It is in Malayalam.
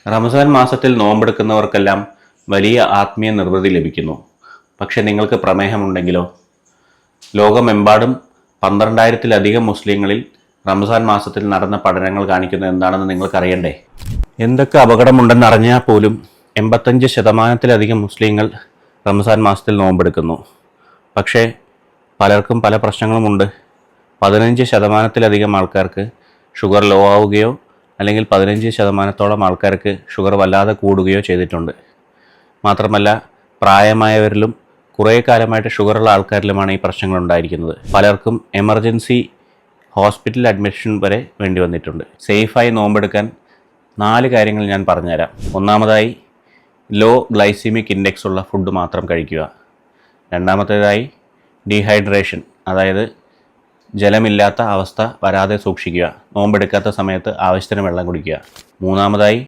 റമസാൻ മാസത്തിൽ നോമ്പെടുക്കുന്നവർക്കെല്ലാം വലിയ ആത്മീയ നിർവൃതി ലഭിക്കുന്നു. പക്ഷെ നിങ്ങൾക്ക് പ്രമേഹമുണ്ടെങ്കിലോ? ലോകമെമ്പാടും 12,000-ലധികം മുസ്ലിങ്ങളിൽ റമസാൻ മാസത്തിൽ നടന്ന പഠനങ്ങൾ കാണിക്കുന്നത് എന്താണെന്ന് നിങ്ങൾക്കറിയണ്ടേ? എന്തൊക്കെ അപകടമുണ്ടെന്നറിഞ്ഞാൽ പോലും 85%-ലധികം മുസ്ലിങ്ങൾ റമസാൻ മാസത്തിൽ നോമ്പെടുക്കുന്നു. പക്ഷേ പലർക്കും പല പ്രശ്നങ്ങളുമുണ്ട്. 15%-ലധികം ആൾക്കാർക്ക് ഷുഗർ ലോ ആവുകയോ അല്ലെങ്കിൽ 15%-ഓളം ആൾക്കാർക്ക് ഷുഗർ വല്ലാതെ കൂടുകയോ ചെയ്തിട്ടുണ്ട്. മാത്രമല്ല പ്രായമായവരിലും കുറേ കാലമായിട്ട് ഷുഗറുള്ള ആൾക്കാരിലുമാണ് ഈ പ്രശ്നങ്ങൾ ഉണ്ടായിരിക്കുന്നത്. പലർക്കും എമർജൻസി ഹോസ്പിറ്റൽ അഡ്മിഷൻ വരെ വേണ്ടി വന്നിട്ടുണ്ട്. സേഫായി നോമ്പെടുക്കാൻ 4 കാര്യങ്ങൾ ഞാൻ പറഞ്ഞുതരാം. ഒന്നാമതായി, ലോ ഗ്ലൈസീമിക് ഇൻഡെക്സ് ഉള്ള ഫുഡ് മാത്രം കഴിക്കുക. രണ്ടാമത്തേതായി, ഡീഹൈഡ്രേഷൻ, അതായത് ജലമില്ലാത്ത അവസ്ഥ വരാതെ സൂക്ഷിക്കുക. നോമ്പെടുക്കാത്ത സമയത്ത് ആവശ്യത്തിന് വെള്ളം കുടിക്കുക. മൂന്നാമതായി,